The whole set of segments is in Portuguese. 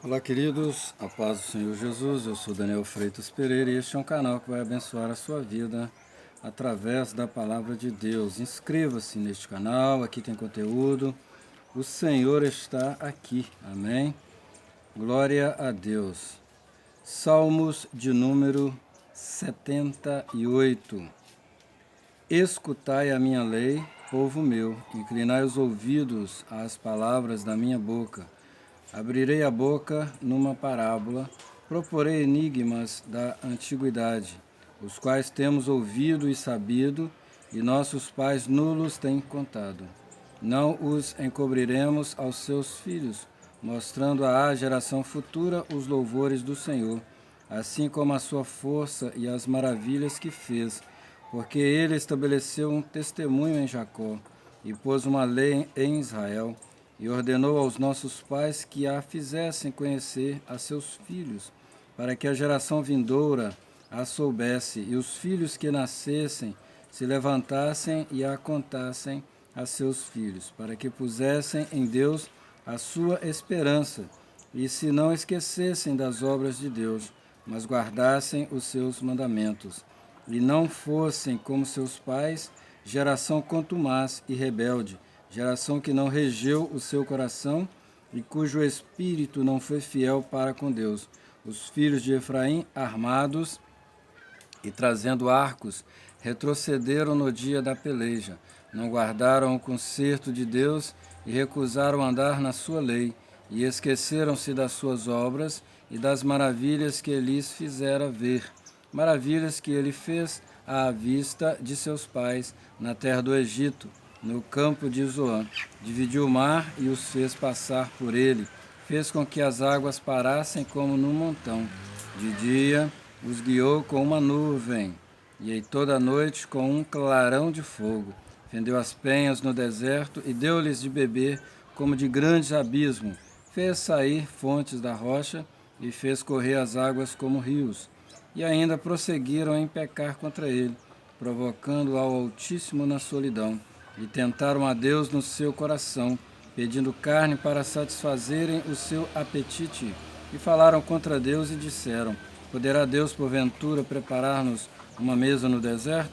Olá, queridos, a paz do Senhor Jesus. Eu sou Daniel Freitas Pereira e este é um canal que vai abençoar a sua vida através da palavra de Deus. Inscreva-se neste canal, aqui tem conteúdo. O Senhor está aqui, amém? Glória a Deus. Salmos de número 78. Escutai a minha lei, povo meu, inclinai os ouvidos às palavras da minha boca. Abrirei a boca numa parábola, proporei enigmas da antiguidade, os quais temos ouvido e sabido, e nossos pais nulos têm contado. Não os encobriremos aos seus filhos, mostrando à geração futura os louvores do Senhor, assim como a sua força e as maravilhas que fez, porque ele estabeleceu um testemunho em Jacó e pôs uma lei em Israel, e ordenou aos nossos pais que a fizessem conhecer a seus filhos, para que a geração vindoura a soubesse, e os filhos que nascessem se levantassem e a contassem a seus filhos, para que pusessem em Deus a sua esperança, e se não esquecessem das obras de Deus, mas guardassem os seus mandamentos, e não fossem como seus pais, geração contumaz e rebelde, geração que não regeu o seu coração e cujo espírito não foi fiel para com Deus. Os filhos de Efraim, armados e trazendo arcos, retrocederam no dia da peleja, não guardaram o concerto de Deus e recusaram andar na sua lei, e esqueceram-se das suas obras e das maravilhas que ele lhes fizera ver, maravilhas que ele fez à vista de seus pais na terra do Egito, no campo de Zoan. Dividiu o mar e os fez passar por ele, fez com que as águas parassem como num montão. De dia os guiou com uma nuvem, e toda a noite com um clarão de fogo. Fendeu as penhas no deserto e deu-lhes de beber como de grandes abismos. Fez sair fontes da rocha e fez correr as águas como rios. E ainda prosseguiram em pecar contra ele, provocando ao Altíssimo na solidão. E tentaram a Deus no seu coração, pedindo carne para satisfazerem o seu apetite. E falaram contra Deus e disseram: Poderá Deus, porventura, preparar-nos uma mesa no deserto?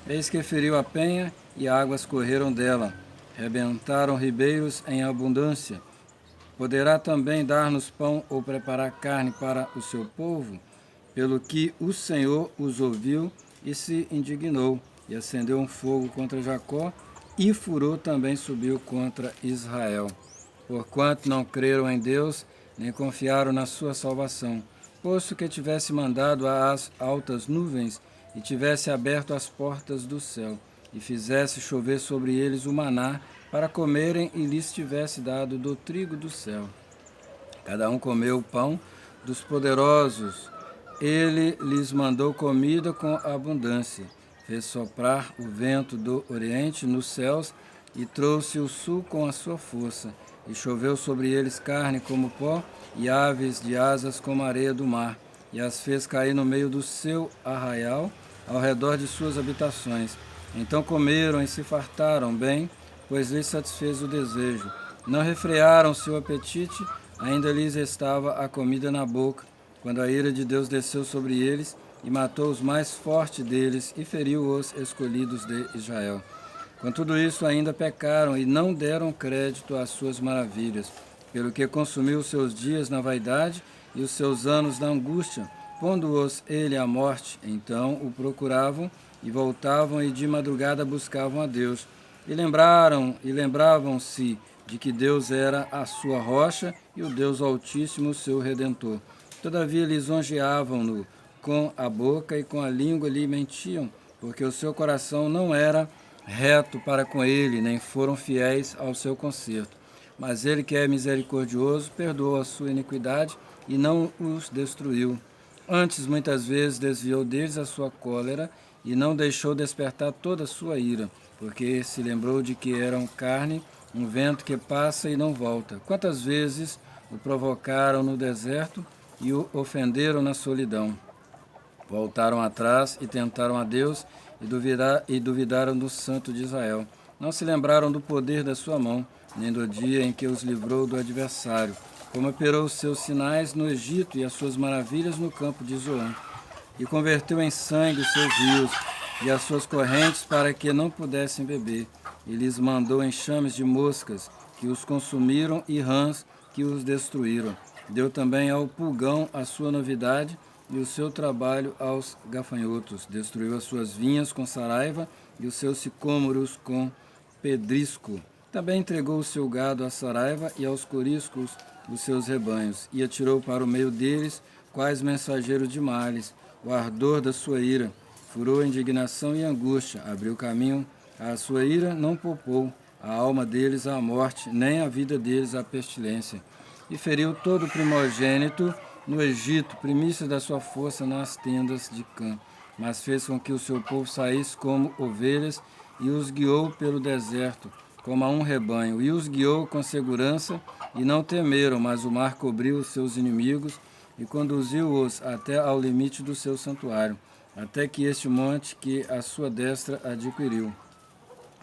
Eis que feriu a penha, e águas correram dela. Rebentaram ribeiros em abundância. Poderá também dar-nos pão ou preparar carne para o seu povo? Pelo que o Senhor os ouviu e se indignou, e acendeu um fogo contra Jacó, e furor também subiu contra Israel, porquanto não creram em Deus, nem confiaram na sua salvação, posto que tivesse mandado às altas nuvens, e tivesse aberto as portas do céu, e fizesse chover sobre eles o maná, para comerem, e lhes tivesse dado do trigo do céu. Cada um comeu o pão dos poderosos. Ele lhes mandou comida com abundância. Fez soprar o vento do oriente nos céus e trouxe o sul com a sua força. E choveu sobre eles carne como pó e aves de asas como areia do mar. E as fez cair no meio do seu arraial, ao redor de suas habitações. Então comeram e se fartaram bem, pois lhes satisfez o desejo. Não refrearam seu apetite, ainda lhes estava a comida na boca, quando a ira de Deus desceu sobre eles, e matou os mais fortes deles, e feriu os escolhidos de Israel. Com tudo isso ainda pecaram, e não deram crédito às suas maravilhas, pelo que consumiu os seus dias na vaidade, e os seus anos na angústia, pondo-os ele à morte. Então o procuravam, e voltavam, e de madrugada buscavam a Deus. E lembravam-se de que Deus era a sua rocha, e o Deus Altíssimo, seu Redentor. Todavia lisonjeavam-no com a boca, e com a língua lhe mentiam, porque o seu coração não era reto para com ele, nem foram fiéis ao seu conserto. Mas ele, que é misericordioso, perdoou a sua iniquidade e não os destruiu. Antes, muitas vezes, desviou deles a sua cólera e não deixou despertar toda a sua ira, porque se lembrou de que eram carne, um vento que passa e não volta. Quantas vezes o provocaram no deserto e o ofenderam na solidão? Voltaram atrás e tentaram a Deus e duvidaram do Santo de Israel. Não se lembraram do poder da sua mão, nem do dia em que os livrou do adversário, como operou os seus sinais no Egito e as suas maravilhas no campo de Zoan, e converteu em sangue os seus rios e as suas correntes para que não pudessem beber, e lhes mandou enxames de moscas que os consumiram e rãs que os destruíram. Deu também ao pulgão a sua novidade e o seu trabalho aos gafanhotos. Destruiu as suas vinhas com saraiva e os seus sicômoros com pedrisco. Também entregou o seu gado à saraiva e aos coriscos os seus rebanhos, e atirou para o meio deles, quais mensageiros de males, o ardor da sua ira. Furou a indignação e a angústia, abriu caminho à sua ira, não poupou a alma deles à morte, nem a vida deles à pestilência. E feriu todo o primogênito no Egito, primícia da sua força nas tendas de Cã. Mas fez com que o seu povo saísse como ovelhas e os guiou pelo deserto, como a um rebanho. E os guiou com segurança e não temeram, mas o mar cobriu os seus inimigos e conduziu-os até ao limite do seu santuário, até que este monte que a sua destra adquiriu.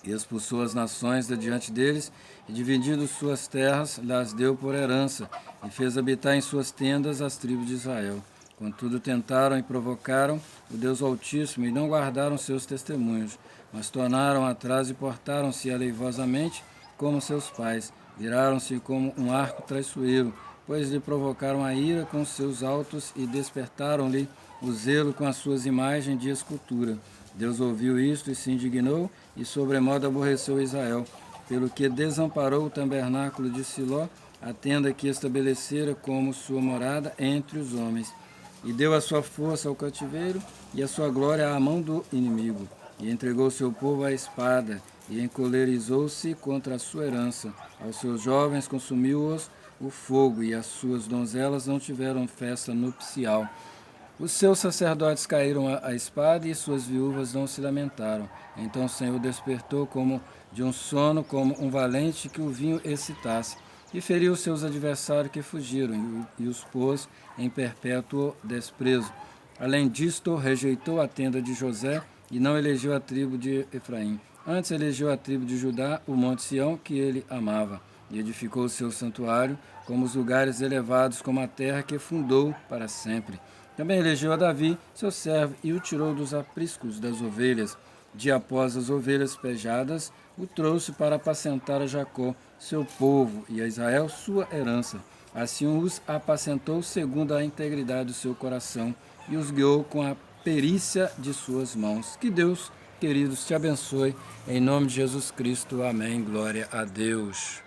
E expulsou as nações de diante deles, e dividindo suas terras, las deu por herança, e fez habitar em suas tendas as tribos de Israel. Contudo, tentaram e provocaram o Deus Altíssimo, e não guardaram seus testemunhos, mas tornaram atrás e portaram-se aleivosamente como seus pais. Viraram-se como um arco traiçoeiro, pois lhe provocaram a ira com seus altos e despertaram-lhe o zelo com as suas imagens de escultura. Deus ouviu isto e se indignou, e sobremodo aborreceu Israel, pelo que desamparou o tabernáculo de Siló, a tenda que estabelecera como sua morada entre os homens, e deu a sua força ao cativeiro e a sua glória à mão do inimigo, e entregou seu povo à espada, e encolerizou-se contra a sua herança. Aos seus jovens consumiu-os o fogo, e as suas donzelas não tiveram festa nupcial. Os seus sacerdotes caíram à espada, e suas viúvas não se lamentaram. Então o Senhor despertou como de um sono, como um valente que o vinho excitasse, e feriu seus adversários que fugiram, e os pôs em perpétuo desprezo. Além disto, rejeitou a tenda de José, e não elegeu a tribo de Efraim. Antes elegeu a tribo de Judá, o monte Sião, que ele amava, e edificou o seu santuário, como os lugares elevados, como a terra que fundou para sempre. Também elegeu a Davi, seu servo, e o tirou dos apriscos das ovelhas. Dia após as ovelhas pejadas, o trouxe para apacentar a Jacó, seu povo, e a Israel, sua herança. Assim os apacentou segundo a integridade do seu coração, e os guiou com a perícia de suas mãos. Que Deus, queridos, te abençoe. Em nome de Jesus Cristo. Amém. Glória a Deus.